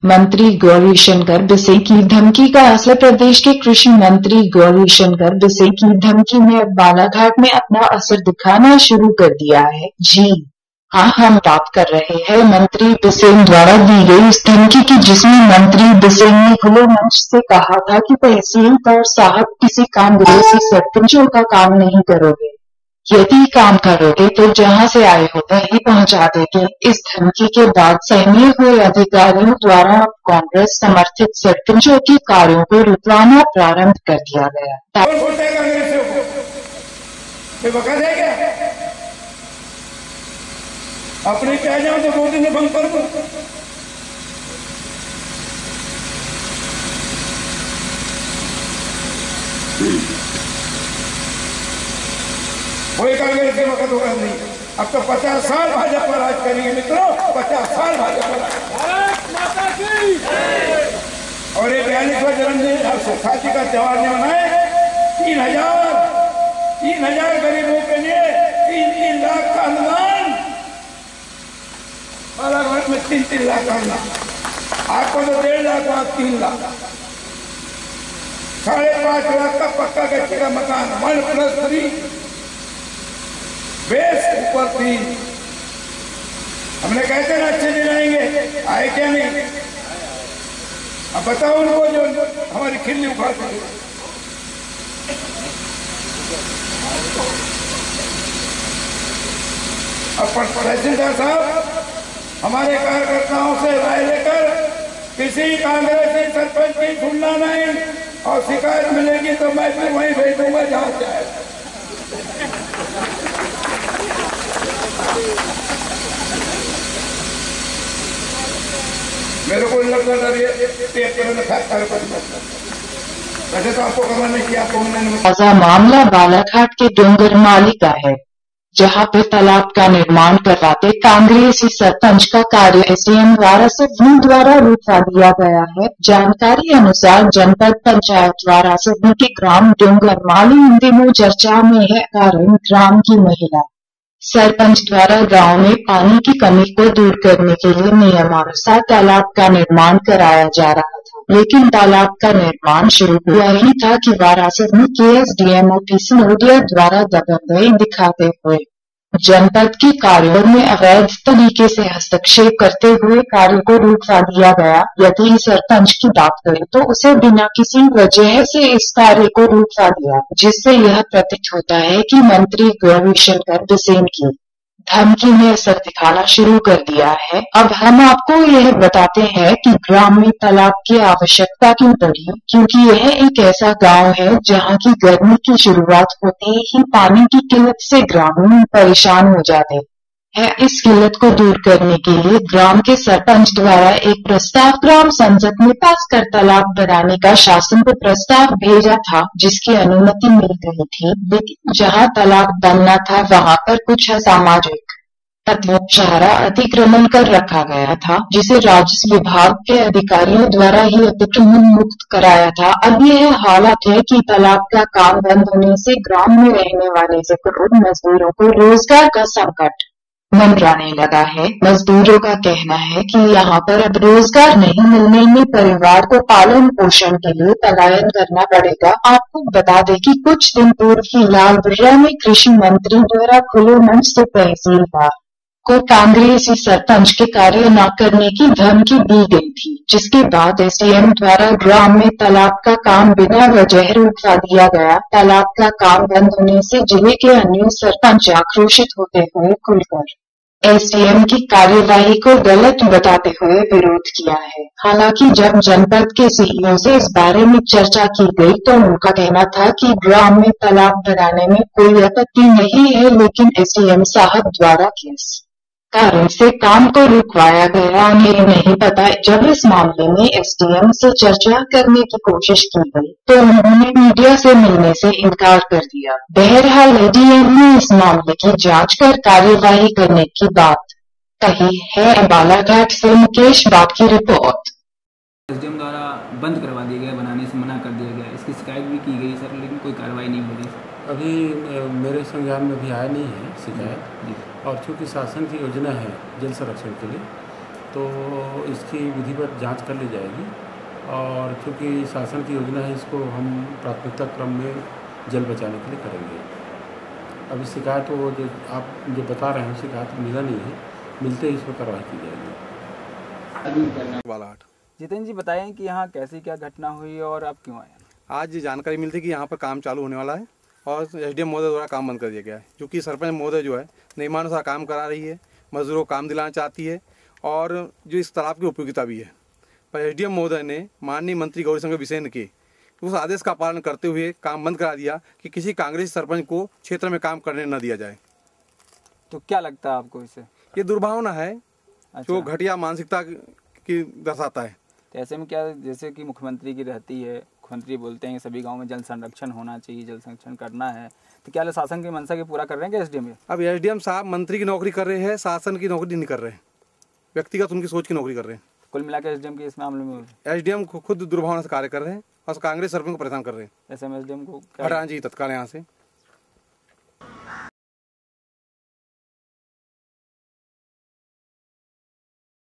मंत्री गौरीशंकर बिसेन की धमकी का असर। प्रदेश के कृषि मंत्री गौरीशंकर बिसेन की धमकी ने अब बालाघाट में अपना असर दिखाना शुरू कर दिया है। जी हाँ, हम बात कर रहे हैं मंत्री बिसेन द्वारा दी गई उस धमकी की, जिसमें मंत्री बिसेन ने खुले मंच से कहा था कि तहसीलदार साहब किसी कांग्रेसी सरपंचों का काम नहीं करोगे, यदि काम करोगे तो जहां से आए हो वहीं पहुंचा देंगे। इस धमकी के बाद सहमे हुए अधिकारियों द्वारा अब कांग्रेस समर्थित सरपंचों के कार्यों को रुकवाना प्रारंभ कर दिया गया। अपने कह जाओ तो 2 दिन में बंद कर दो। कोई कांग्रेस के वक्त होगा नहीं। अब तो 50 साल भाजपा राज करेंगे मित्रों, 50 साल भाजपा राज। और ये 42वां जन्मदिन साथी का त्योहार ने मनाए। 3,000 गरीबों के लिए 3-3 लाख का अनुदान। बालाघाट में 3-3 लाख का अनुदान। आपको तो 1.5 लाख, 3 लाख, 5.5 लाख का पक्का गच्ची का मकान, 1+3 बेस ऊपर 3। हमने कहते ना अच्छे दिन आएंगे, आए क्या नहीं? अब बताओ उनको जो हमारी खिल्ली उखाड़ते हैं। अब तहसीलदार साहब हमारे कार्यकर्ताओं से राय लेकर किसी कांग्रेसी सरपंच की सुनना नहीं, और शिकायत मिलेगी तो मैं फिर वहीं भेज दूंगा जहां जाए। मेरे को लगता वैसे तो आपको खबर नहीं किया। ताजा मामला बालाघाट के डोंगरमाली का है, जहां पर तालाब का निर्माण करवाते कांग्रेसी सरपंच का कार्य एसडीएम वारासिवनी द्वारा रुकवा दिया गया है। जानकारी अनुसार जनपद पंचायत वारासिवनी के ग्राम डोंगरमाली इन दिनों चर्चा में है। कारण ग्राम की महिला सरपंच द्वारा गांव में पानी की कमी को दूर करने के लिए नियमानुसार तालाब का निर्माण कराया जा रहा था, लेकिन तालाब का निर्माण शुरू हुआ ही था कि वारासिवनी के एसडीएम ओपी नोडिया द्वारा दबंगई दिखाते हुए जनपद के कार्यों में अवैध तरीके से हस्तक्षेप करते हुए कार्य को रुकवा दिया गया। यदि सरपंच की बात करें तो उसे बिना किसी वजह से इस कार्य को रुकवा दिया, जिससे यह प्रतीत होता है कि मंत्री गौरीशंकर बिसेन की धमकी ने असर दिखाना शुरू कर दिया है। अब हम आपको यह बताते हैं कि ग्राम में तालाब की आवश्यकता क्यों पड़ी, क्योंकि यह एक ऐसा गांव है जहां की गर्मी की शुरुआत होते ही पानी की किल्लत से ग्रामीण परेशान हो जाते हैं। इस किल्लत को दूर करने के लिए ग्राम के सरपंच द्वारा एक प्रस्ताव ग्राम संसद में पास कर तालाब बनाने का शासन को प्रस्ताव भेजा था, जिसकी अनुमति मिल गई थी। लेकिन जहां तालाब बनना था वहां पर कुछ असामाजिक तत्वों द्वारा अतिक्रमण कर रखा गया था, जिसे राजस्व विभाग के अधिकारियों द्वारा ही अतिक्रमण मुक्त कराया था। अब यह हालत है कि तालाब का काम बंद होने से ग्राम में रहने वाले सैकड़ों मजदूरों को रोजगार का संकट मंडराने लगा है। मजदूरों का कहना है कि यहाँ पर अब रोजगार नहीं मिलने में परिवार को पालन पोषण के लिए पलायन करना पड़ेगा। आपको बता दें कि कुछ दिन पूर्व ही लालबुर्रा में कृषि मंत्री द्वारा खुले मंच से तहसीलदार को कांग्रेसी सरपंच के कार्य न करने की धमकी दी गई थी, जिसके बाद एसडीएम द्वारा ग्राम में तालाब का काम बिना वजह रुकवा दिया गया। तालाब का काम बंद होने से जिले के अन्य सरपंच आक्रोशित होते हुए खुलकर एसडीएम की कार्यवाही को गलत बताते हुए विरोध किया है। हालांकि जब जनपद के सीईओ से इस बारे में चर्चा की गई तो उनका कहना था कि ग्राम में तालाब बनाने में कोई आपत्ति नहीं है, लेकिन एसडीएम साहब द्वारा किस कारण से काम को रुकवाया गया उन्हें नहीं पता। जब इस मामले में एसडीएम से चर्चा करने की कोशिश की गई तो उन्होंने मीडिया से मिलने से इनकार कर दिया। बहरहाल एसडीएम ने इस मामले की जांच कर कार्यवाही करने की बात कही है। बालाघाट से मुकेश बाट की रिपोर्ट। एसडीएम द्वारा बंद करवा दिया गया, बनाने से मना कर दिया गया। इसकी शिकायत भी की गई सर, लेकिन कोई कार्रवाई नहीं हो रही। अभी मेरे संज्ञान में भी आया नहीं है शिकायत, और चूँकि शासन की योजना है जल संरक्षण के लिए, तो इसकी विधिवत जांच कर ली जाएगी। और चूँकि शासन की योजना है, इसको हम प्राथमिकता क्रम में जल बचाने के लिए करेंगे। अभी शिकायत वो जो आप जो बता रहे हैं शिकायत मिला नहीं है, मिलते ही इस पर कार्रवाई की जाएगी। बालाहाट। जितेंद्र जी बताएं कि यहाँ कैसी क्या घटना हुई और आप क्यों आए? आज जानकारी मिलती कि यहाँ पर काम चालू होने वाला है और एसडीएम महोदय द्वारा काम बंद कर दिया गया है, क्योंकि सरपंच महोदय जो है नियमानुसार काम करा रही है, मजदूरों को काम दिलाना चाहती है और जो इस तालाब की उपयोगिता भी है। पर एसडीएम महोदय ने माननीय मंत्री गौरीशंकर बिसेन के उस आदेश का पालन करते हुए काम बंद करा दिया कि किसी कांग्रेसी सरपंच को क्षेत्र में काम करने न दिया जाए। तो क्या लगता है आपको इससे? ये दुर्भावना है। अच्छा। जो घटिया मानसिकता की दर्शाता है। तो ऐसे में क्या, जैसे कि मुख्यमंत्री की रहती है, मुख्यमंत्री बोलते हैं कि सभी गांव में जल संरक्षण होना चाहिए, जल संरक्षण करना है, तो क्या शासन की मंशा के पूरा कर रहे हैं क्या एसडीएम? अब एसडीएम साहब मंत्री की नौकरी कर रहे हैं, शासन की नौकरी नहीं कर रहे हैं, व्यक्तिगत उनकी सोच की नौकरी कर रहे हैं। कुल मिलाकर एसडीएम के इस मामले में एसडीएम खुद दुर्भावना से कार्य कर रहे हैं और कांग्रेस सरपंच को परेशान कर रहे हैं। ऐसे में एसडीएम को हटाना चाहिए तत्काल यहाँ से।